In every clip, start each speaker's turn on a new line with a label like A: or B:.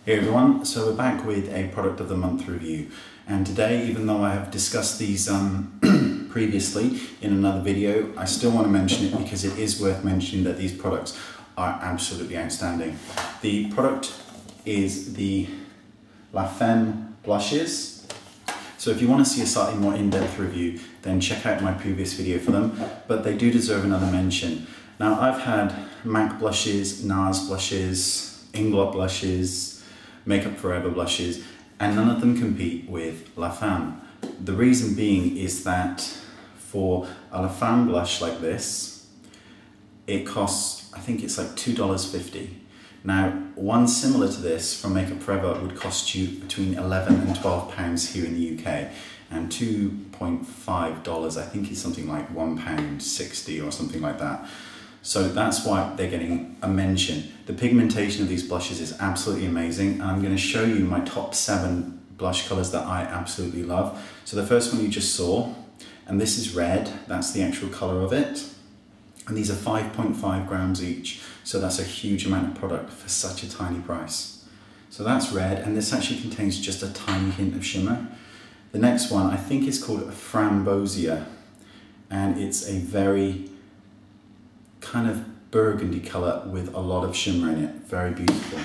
A: Hey everyone, so we're back with a product of the month review, and today, even though I have discussed these previously in another video, I still want to mention it because it is worth mentioning that these products are absolutely outstanding. The product is the Femme Blushes. So if you want to see a slightly more in-depth review, then check out my previous video for them, but they do deserve another mention. Now, I've had MAC blushes, NARS blushes, Inglot blushes, Makeup Forever blushes, and none of them compete with La Femme. The reason being is that for a La Femme blush like this, it costs, I think it's like $2.50. Now, one similar to this from Makeup Forever would cost you between £11 and £12 here in the UK, and $2.5, I think it's something like £1.60 or something like that. So that's why they're getting a mention. The pigmentation of these blushes is absolutely amazing, and I'm going to show you my top 7 blush colours that I absolutely love. So the first one you just saw, and this is red, that's the actual colour of it. And these are 5.5 grams each, so that's a huge amount of product for such a tiny price. So that's red, and this actually contains just a tiny hint of shimmer. The next one I think is called Femme Blushes, and it's a very kind of burgundy colour with a lot of shimmer in it. Very beautiful.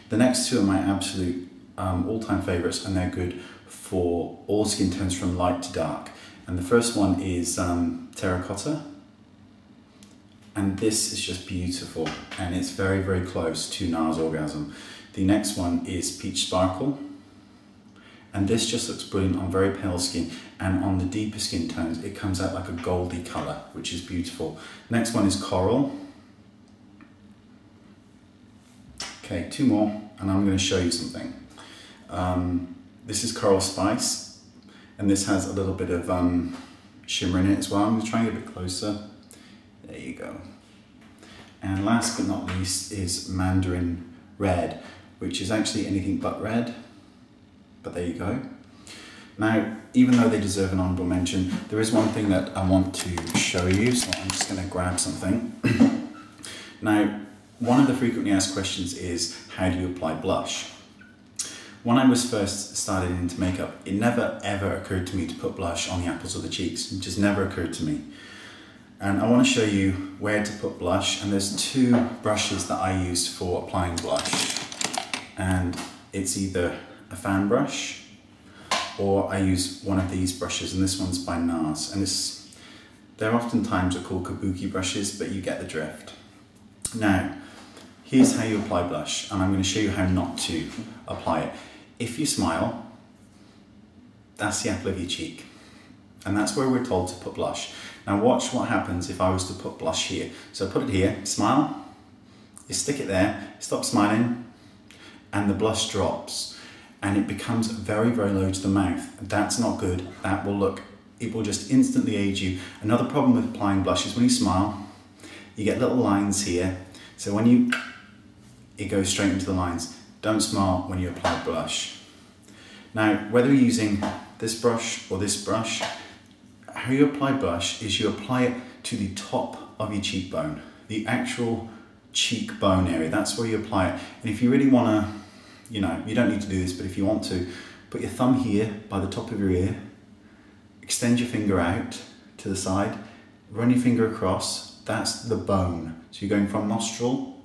A: The next two are my absolute all-time favourites, and they're good for all skin tones from light to dark. And the first one is Terracotta, and this is just beautiful, and it's very, very close to NARS Orgasm. The next one is Peach Sparkle, and this just looks brilliant on very pale skin, and on the deeper skin tones it comes out like a goldy colour, which is beautiful. Next one is Coral. Okay, 2 more, and I'm going to show you something. This is Coral Spice, and this has a little bit of shimmer in it as well. I'm going to try and get a bit closer. There you go. And last but not least is Mandarin Red, which is actually anything but red. But there you go. Now, even though they deserve an honourable mention, there is one thing that I want to show you, so I'm just going to grab something. Now, one of the frequently asked questions is, how do you apply blush? When I was first started into makeup, it never ever occurred to me to put blush on the apples of the cheeks. It just never occurred to me. And I want to show you where to put blush, and there's 2 brushes that I used for applying blush. And it's either a fan brush, or I use one of these brushes, and this one's by NARS, and they're oftentimes called kabuki brushes, but you get the drift. Now, here's how you apply blush, and I'm going to show you how not to apply it. If you smile, that's the apple of your cheek, and that's where we're told to put blush. Now watch what happens if I was to put blush here. So put it here, smile, you stick it there, stop smiling, and the blush drops. And it becomes very, very low to the mouth. That's not good. That will look, it will just instantly age you. Another problem with applying blush is when you smile, you get little lines here. So when it goes straight into the lines. Don't smile when you apply blush. Now, whether you're using this brush or this brush, how you apply blush is you apply it to the top of your cheekbone, the actual cheekbone area. That's where you apply it. And if you really want to, you know, you don't need to do this, but if you want to, put your thumb here by the top of your ear, extend your finger out to the side, run your finger across, that's the bone. So you're going from nostril,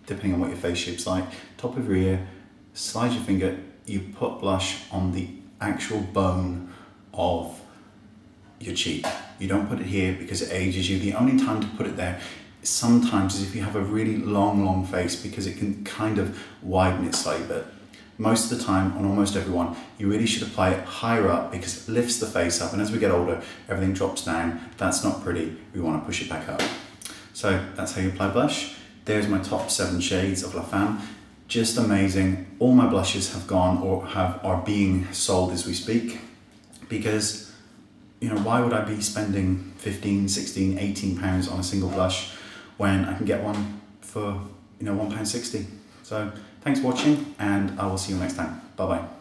A: depending on what your face shape's like, top of your ear, slide your finger, you put blush on the actual bone of your cheek. You don't put it here because it ages you. The only time to put it there sometimes is if you have a really long face, because it can kind of widen it slightly, but most of the time, on almost everyone, you really should apply it higher up because it lifts the face up, and as we get older, everything drops down. That's not pretty. We want to push it back up. So that's how you apply blush. There's my top 7 shades of La Femme. Just amazing. All my blushes have gone or are being sold as we speak, because, you know, why would I be spending 15, 16, 18 pounds on a single blush when I can get one for, you know, £1.60. So thanks for watching, and I will see you next time. Bye bye.